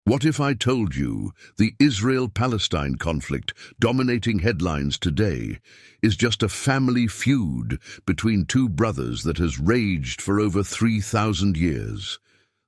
What if I told you the Israel-Palestine conflict dominating headlines today is just a family feud between two brothers that has raged for over 3,000 years?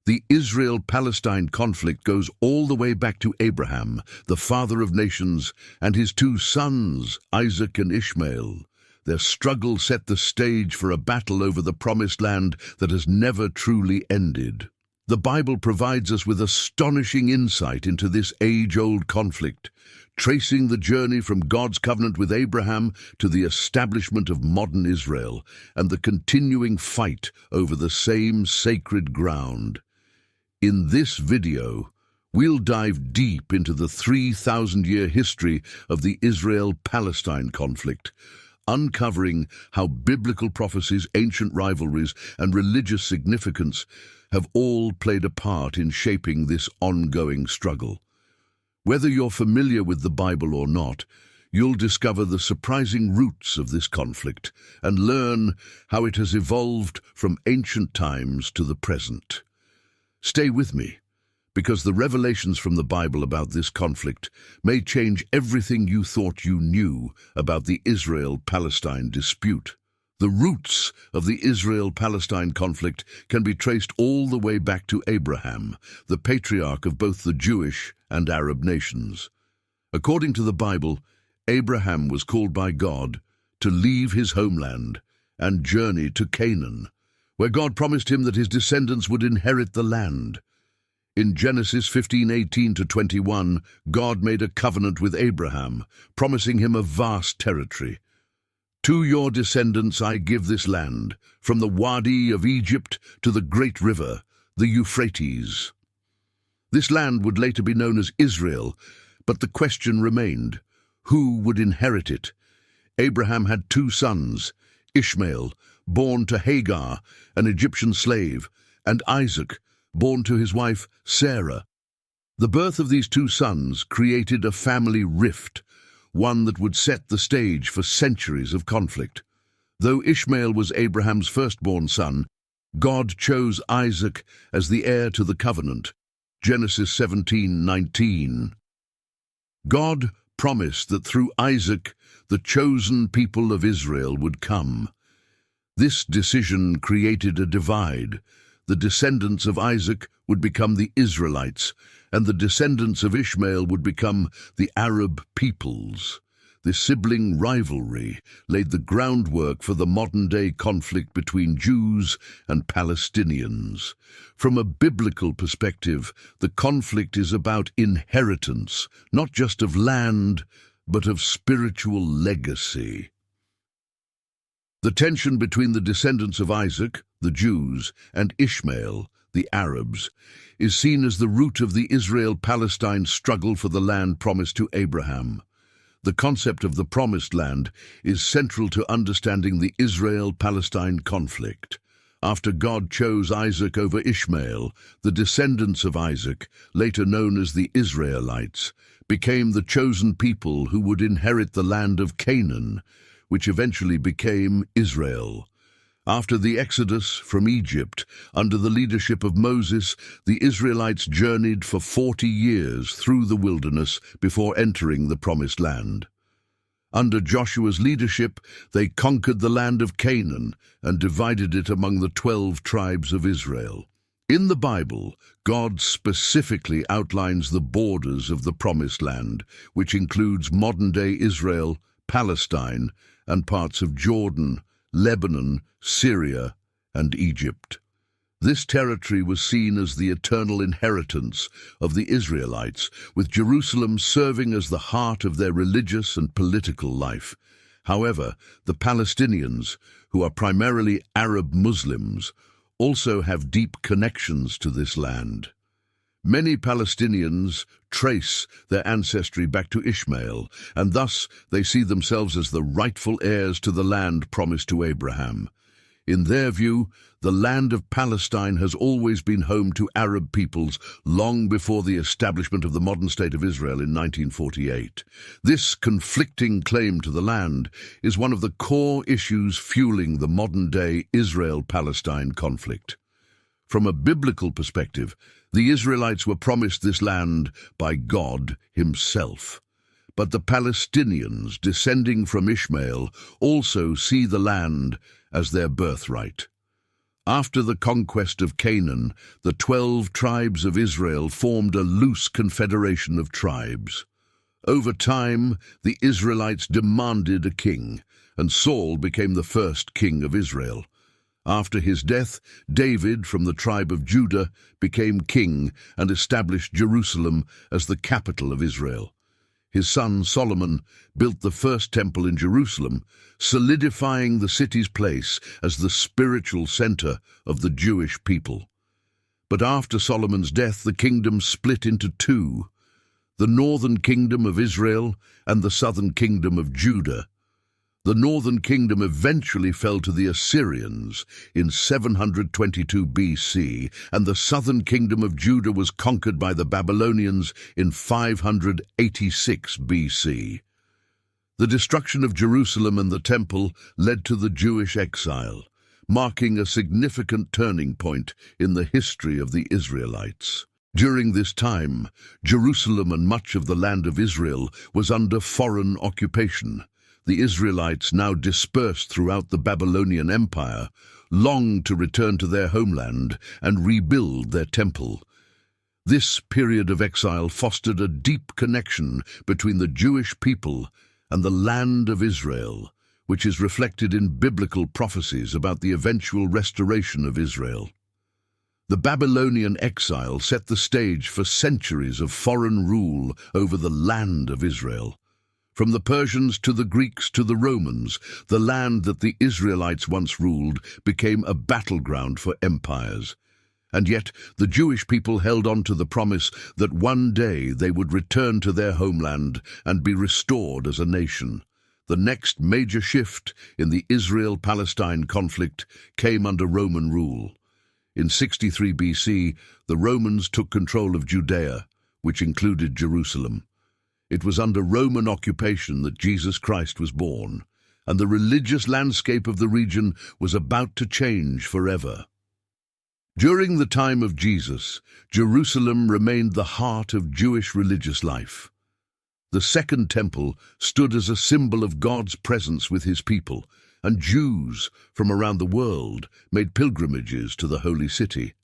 The Israel-Palestine conflict goes all the way back to Abraham, the father of nations, and his two sons, Isaac and Ishmael. Their struggle set the stage for a battle over the promised land that has never truly ended. The Bible provides us with astonishing insight into this age-old conflict, tracing the journey from God's covenant with Abraham to the establishment of modern Israel and the continuing fight over the same sacred ground. In this video, we'll dive deep into the 3,000-year history of the Israel-Palestine conflict, uncovering how biblical prophecies, ancient rivalries, and religious significance have all played a part in shaping this ongoing struggle. Whether you're familiar with the Bible or not, you'll discover the surprising roots of this conflict and learn how it has evolved from ancient times to the present. Stay with me, because the revelations from the Bible about this conflict may change everything you thought you knew about the Israel-Palestine dispute. The roots of the Israel-Palestine conflict can be traced all the way back to Abraham, the patriarch of both the Jewish and Arab nations. According to the Bible, Abraham was called by God to leave his homeland and journey to Canaan, where God promised him that his descendants would inherit the land. In Genesis 15:18-21, God made a covenant with Abraham, promising him a vast territory. To your descendants I give this land, from the Wadi of Egypt to the great river, the Euphrates. This land would later be known as Israel, but the question remained, who would inherit it? Abraham had two sons, Ishmael, born to Hagar, an Egyptian slave, and Isaac, born to his wife Sarah. The birth of these two sons created a family rift, one that would set the stage for centuries of conflict. Though Ishmael was Abraham's firstborn son, God chose Isaac as the heir to the covenant. Genesis 17:19. God promised that through Isaac, the chosen people of Israel would come. This decision created a divide. The descendants of Isaac would become the Israelites, and the descendants of Ishmael would become the Arab peoples. This sibling rivalry laid the groundwork for the modern-day conflict between Jews and Palestinians. From a biblical perspective, the conflict is about inheritance, not just of land, but of spiritual legacy. The tension between the descendants of Isaac, the Jews, and Ishmael, the Arabs, is seen as the root of the Israel-Palestine struggle for the land promised to Abraham. The concept of the Promised Land is central to understanding the Israel-Palestine conflict. After God chose Isaac over Ishmael, the descendants of Isaac, later known as the Israelites, became the chosen people who would inherit the land of Canaan, which eventually became Israel. After the Exodus from Egypt, under the leadership of Moses, the Israelites journeyed for 40 years through the wilderness before entering the Promised Land. Under Joshua's leadership, they conquered the land of Canaan and divided it among the 12 tribes of Israel. In the Bible, God specifically outlines the borders of the Promised Land, which includes modern-day Israel, Palestine, and parts of Jordan, Lebanon, Syria, and Egypt. This territory was seen as the eternal inheritance of the Israelites, with Jerusalem serving as the heart of their religious and political life. However, the Palestinians, who are primarily Arab Muslims, also have deep connections to this land. Many Palestinians trace their ancestry back to Ishmael, and thus they see themselves as the rightful heirs to the land promised to Abraham. In their view, the land of Palestine has always been home to Arab peoples long before the establishment of the modern state of Israel in 1948. This conflicting claim to the land is one of the core issues fueling the modern-day Israel-Palestine conflict. From a biblical perspective, The Israelites were promised this land by God himself. But the Palestinians, descending from Ishmael, also see the land as their birthright. After the conquest of Canaan, the 12 tribes of Israel formed a loose confederation of tribes. Over time, the Israelites demanded a king, and Saul became the first king of Israel. After his death, David, from the tribe of Judah, became king and established Jerusalem as the capital of Israel. His son Solomon built the first temple in Jerusalem, solidifying the city's place as the spiritual center of the Jewish people. But after Solomon's death, the kingdom split into two: the northern kingdom of Israel and the southern kingdom of Judah. The northern kingdom eventually fell to the Assyrians in 722 BC, and the southern kingdom of Judah was conquered by the Babylonians in 586 BC. The destruction of Jerusalem and the temple led to the Jewish exile, marking a significant turning point in the history of the Israelites. During this time, Jerusalem and much of the land of Israel was under foreign occupation. The Israelites, now dispersed throughout the Babylonian Empire, longed to return to their homeland and rebuild their temple. This period of exile fostered a deep connection between the Jewish people and the land of Israel, which is reflected in biblical prophecies about the eventual restoration of Israel. The Babylonian exile set the stage for centuries of foreign rule over the land of Israel. From the Persians to the Greeks to the Romans, the land that the Israelites once ruled became a battleground for empires. And yet, the Jewish people held on to the promise that one day they would return to their homeland and be restored as a nation. The next major shift in the Israel-Palestine conflict came under Roman rule. In 63 BC, the Romans took control of Judea, which included Jerusalem. It was under Roman occupation that Jesus Christ was born, and the religious landscape of the region was about to change forever. During the time of Jesus, Jerusalem remained the heart of Jewish religious life. The Second Temple stood as a symbol of God's presence with his people, and Jews from around the world made pilgrimages to the holy city.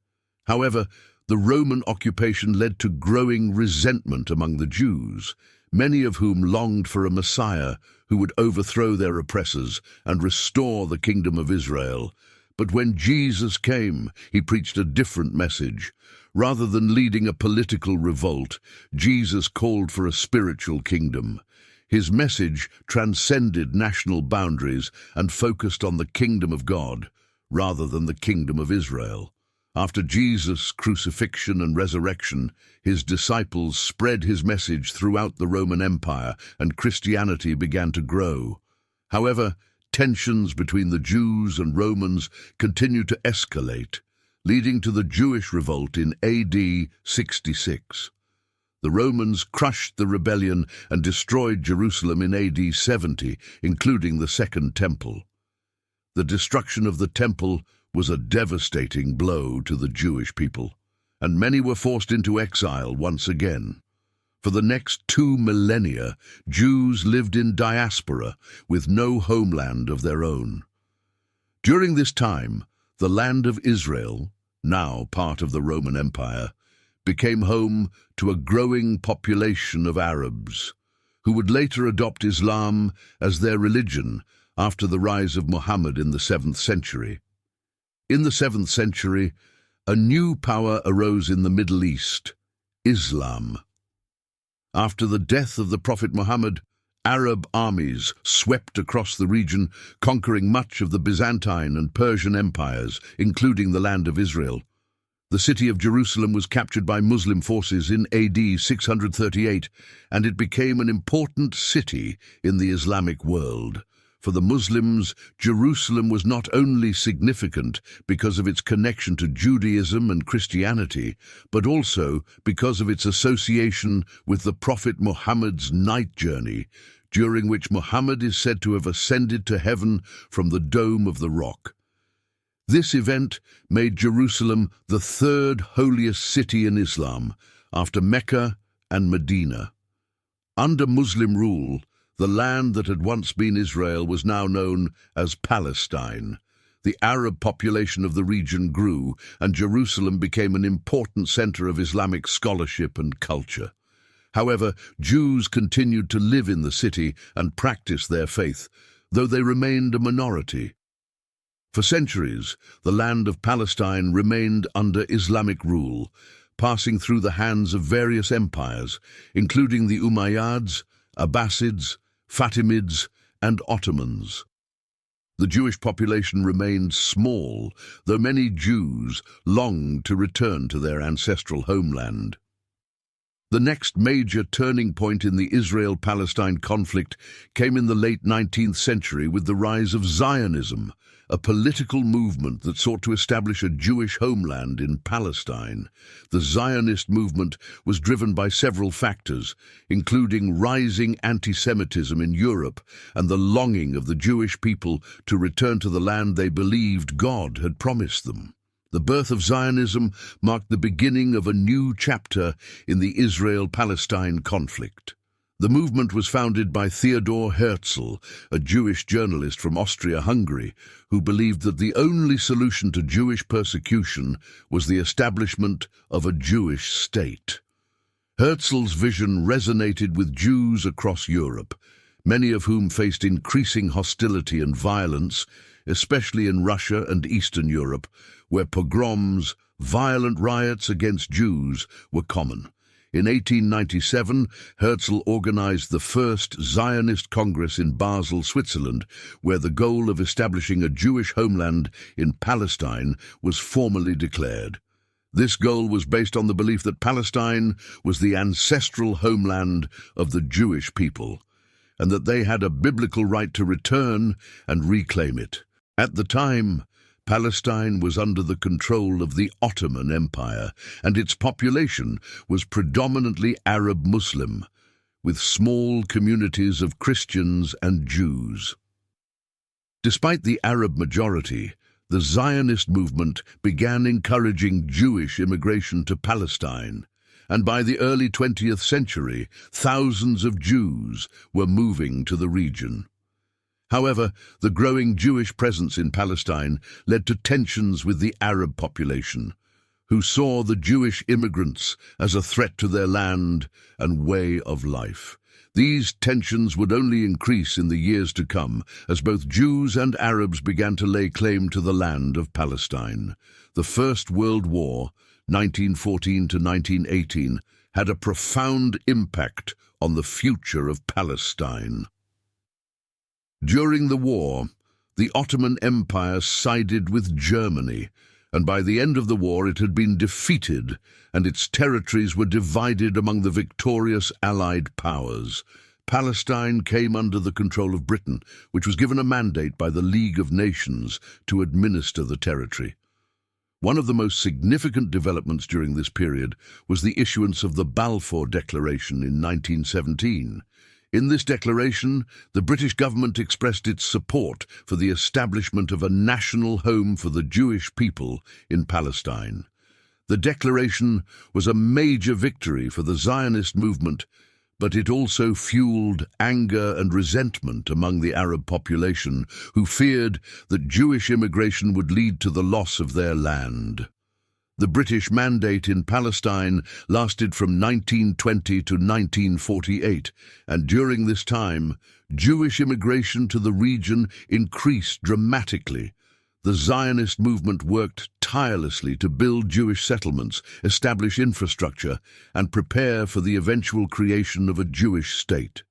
However, the Roman occupation led to growing resentment among the Jews, many of whom longed for a Messiah who would overthrow their oppressors and restore the kingdom of Israel. But when Jesus came, he preached a different message. Rather than leading a political revolt, Jesus called for a spiritual kingdom. His message transcended national boundaries and focused on the kingdom of God, rather than the kingdom of Israel. After Jesus' crucifixion and resurrection, his disciples spread his message throughout the Roman Empire, and Christianity began to grow. However, tensions between the Jews and Romans continued to escalate, leading to the Jewish revolt in AD 66. The Romans crushed the rebellion and destroyed Jerusalem in AD 70, including the Second Temple. The destruction of the temple was a devastating blow to the Jewish people, and many were forced into exile once again. For the next 2 millennia, Jews lived in diaspora with no homeland of their own. During this time, the land of Israel, now part of the Roman Empire, became home to a growing population of Arabs, who would later adopt Islam as their religion after the rise of Muhammad in the 7th century. In the 7th century, a new power arose in the Middle East: Islam. After the death of the Prophet Muhammad, Arab armies swept across the region, conquering much of the Byzantine and Persian empires, including the land of Israel. The city of Jerusalem was captured by Muslim forces in AD 638, and it became an important city in the Islamic world. For the Muslims, Jerusalem was not only significant because of its connection to Judaism and Christianity, but also because of its association with the Prophet Muhammad's night journey, during which Muhammad is said to have ascended to heaven from the Dome of the Rock. This event made Jerusalem the third holiest city in Islam, after Mecca and Medina. Under Muslim rule, the land that had once been Israel was now known as Palestine. The Arab population of the region grew, and Jerusalem became an important center of Islamic scholarship and culture. However, Jews continued to live in the city and practice their faith, though they remained a minority. For centuries, the land of Palestine remained under Islamic rule, passing through the hands of various empires, including the Umayyads, Abbasids, Fatimids, and Ottomans. The Jewish population remained small, though many Jews longed to return to their ancestral homeland. The next major turning point in the Israel-Palestine conflict came in the late 19th century with the rise of Zionism, a political movement that sought to establish a Jewish homeland in Palestine. The Zionist movement was driven by several factors, including rising anti-Semitism in Europe and the longing of the Jewish people to return to the land they believed God had promised them. The birth of Zionism marked the beginning of a new chapter in the Israel-Palestine conflict. The movement was founded by Theodor Herzl, a Jewish journalist from Austria-Hungary, who believed that the only solution to Jewish persecution was the establishment of a Jewish state. Herzl's vision resonated with Jews across Europe, many of whom faced increasing hostility and violence, especially in Russia and Eastern Europe, where pogroms, violent riots against Jews, were common. In 1897, Herzl organized the first Zionist Congress in Basel, Switzerland, where the goal of establishing a Jewish homeland in Palestine was formally declared. This goal was based on the belief that Palestine was the ancestral homeland of the Jewish people, and that they had a biblical right to return and reclaim it. At the time, Palestine was under the control of the Ottoman Empire, and its population was predominantly Arab Muslim, with small communities of Christians and Jews. Despite the Arab majority, the Zionist movement began encouraging Jewish immigration to Palestine, and by the early 20th century, thousands of Jews were moving to the region. However, the growing Jewish presence in Palestine led to tensions with the Arab population, who saw the Jewish immigrants as a threat to their land and way of life. These tensions would only increase in the years to come as both Jews and Arabs began to lay claim to the land of Palestine. The First World War, 1914 to 1918, had a profound impact on the future of Palestine. During the war, the Ottoman Empire sided with Germany, and by the end of the war it had been defeated and its territories were divided among the victorious Allied powers. Palestine came under the control of Britain, which was given a mandate by the League of Nations to administer the territory. One of the most significant developments during this period was the issuance of the Balfour Declaration in 1917. In this declaration, the British government expressed its support for the establishment of a national home for the Jewish people in Palestine. The declaration was a major victory for the Zionist movement, but it also fueled anger and resentment among the Arab population, who feared that Jewish immigration would lead to the loss of their land. The British mandate in Palestine lasted from 1920 to 1948, and during this time, Jewish immigration to the region increased dramatically. The Zionist movement worked tirelessly to build Jewish settlements, establish infrastructure, and prepare for the eventual creation of a Jewish state.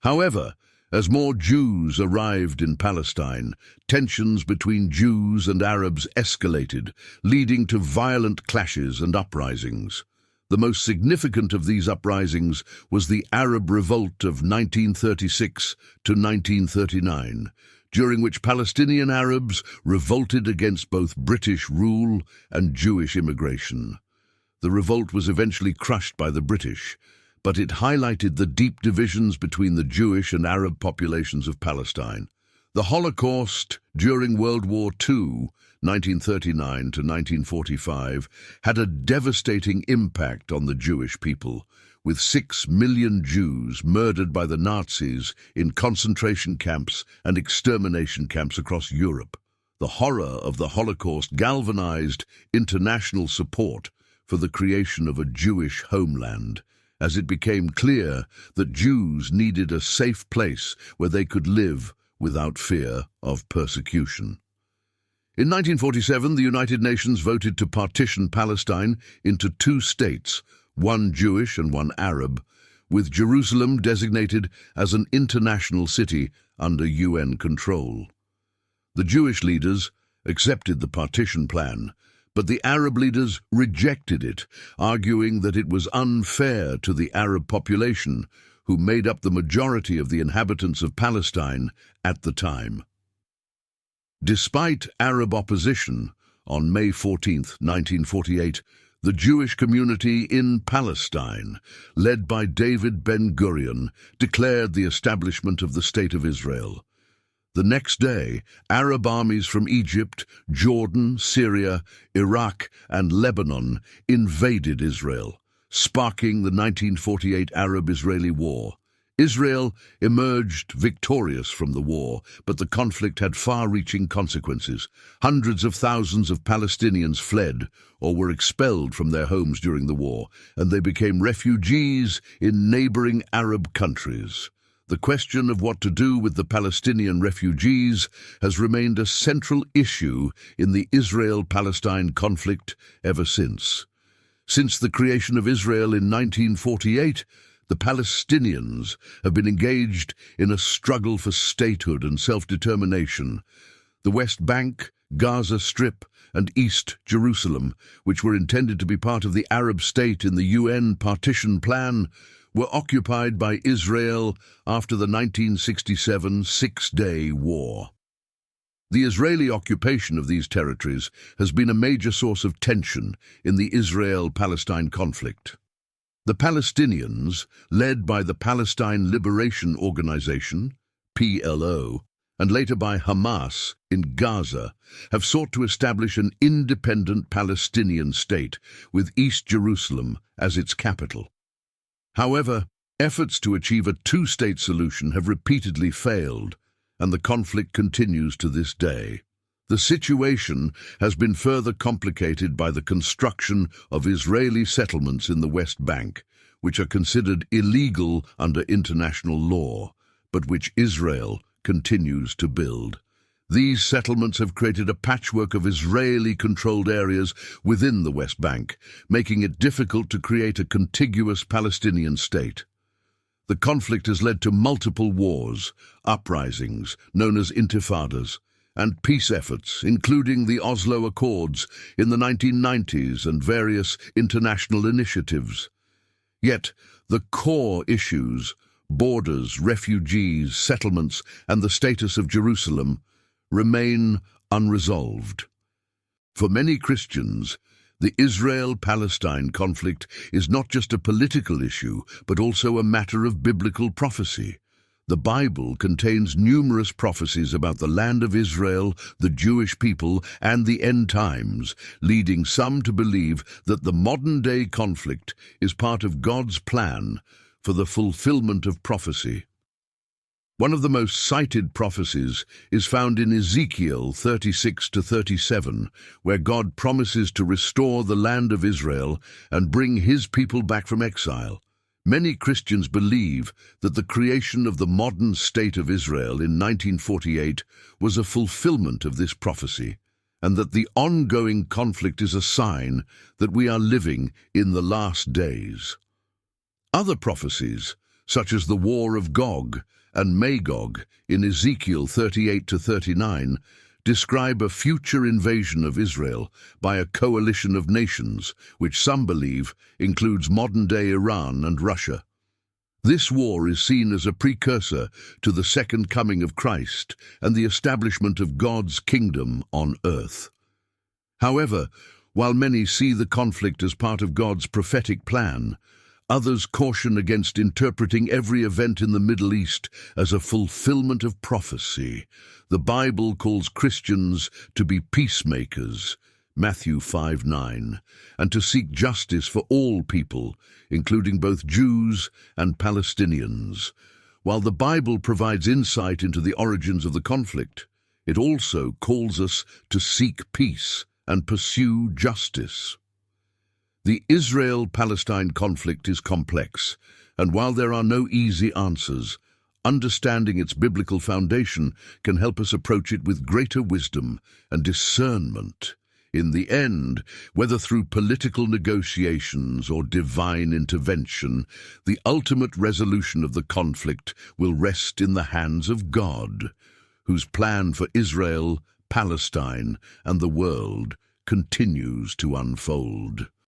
However, as more Jews arrived in Palestine, tensions between Jews and Arabs escalated, leading to violent clashes and uprisings. The most significant of these uprisings was the Arab Revolt of 1936 to 1939, during which Palestinian Arabs revolted against both British rule and Jewish immigration. The revolt was eventually crushed by the British, but it highlighted the deep divisions between the Jewish and Arab populations of Palestine. The Holocaust during World War II, 1939 to 1945, had a devastating impact on the Jewish people, with 6 million Jews murdered by the Nazis in concentration camps and extermination camps across Europe. The horror of the Holocaust galvanized international support for the creation of a Jewish homeland, as it became clear that Jews needed a safe place where they could live without fear of persecution. In 1947, the United Nations voted to partition Palestine into 2 states, one Jewish and one Arab, with Jerusalem designated as an international city under UN control. The Jewish leaders accepted the partition plan, but the Arab leaders rejected it, arguing that it was unfair to the Arab population, who made up the majority of the inhabitants of Palestine at the time. Despite Arab opposition, on May 14, 1948, the Jewish community in Palestine, led by David Ben-Gurion, declared the establishment of the State of Israel. The next day, Arab armies from Egypt, Jordan, Syria, Iraq, and Lebanon invaded Israel, sparking the 1948 Arab-Israeli War. Israel emerged victorious from the war, but the conflict had far-reaching consequences. Hundreds of thousands of Palestinians fled or were expelled from their homes during the war, and they became refugees in neighboring Arab countries. The question of what to do with the Palestinian refugees has remained a central issue in the Israel-Palestine conflict ever since. Since the creation of Israel in 1948, the Palestinians have been engaged in a struggle for statehood and self-determination. The West Bank, Gaza Strip, and East Jerusalem, which were intended to be part of the Arab state in the UN partition plan, were occupied by Israel after the 1967 Six-Day War. The Israeli occupation of these territories has been a major source of tension in the Israel-Palestine conflict. The Palestinians, led by the Palestine Liberation Organization, PLO, and later by Hamas in Gaza, have sought to establish an independent Palestinian state with East Jerusalem as its capital. However, efforts to achieve a two-state solution have repeatedly failed, and the conflict continues to this day. The situation has been further complicated by the construction of Israeli settlements in the West Bank, which are considered illegal under international law, but which Israel continues to build. These settlements have created a patchwork of Israeli-controlled areas within the West Bank, making it difficult to create a contiguous Palestinian state. The conflict has led to multiple wars, uprisings, known as intifadas, and peace efforts, including the Oslo Accords in the 1990s and various international initiatives. Yet, the core issues, borders, refugees, settlements, and the status of Jerusalem, remain unresolved. For many Christians, the Israel-Palestine conflict is not just a political issue, but also a matter of biblical prophecy. The Bible contains numerous prophecies about the land of Israel, the Jewish people, and the end times, leading some to believe that the modern-day conflict is part of God's plan for the fulfillment of prophecy. One of the most cited prophecies is found in Ezekiel 36-37, where God promises to restore the land of Israel and bring his people back from exile. Many Christians believe that the creation of the modern state of Israel in 1948 was a fulfillment of this prophecy, and that the ongoing conflict is a sign that we are living in the last days. Other prophecies, such as the War of Gog and Magog in Ezekiel 38-39, describe a future invasion of Israel by a coalition of nations, which some believe includes modern-day Iran and Russia. This war is seen as a precursor to the second coming of Christ and the establishment of God's kingdom on earth. However, while many see the conflict as part of God's prophetic plan, Others caution against interpreting every event in the Middle East as a fulfillment of prophecy. The Bible calls Christians to be peacemakers, Matthew 5:9, and to seek justice for all people, including both Jews and Palestinians. While the Bible provides insight into the origins of the conflict, it also calls us to seek peace and pursue justice. The Israel-Palestine conflict is complex, and while there are no easy answers, understanding its biblical foundation can help us approach it with greater wisdom and discernment. In the end, whether through political negotiations or divine intervention, the ultimate resolution of the conflict will rest in the hands of God, whose plan for Israel, Palestine, and the world continues to unfold.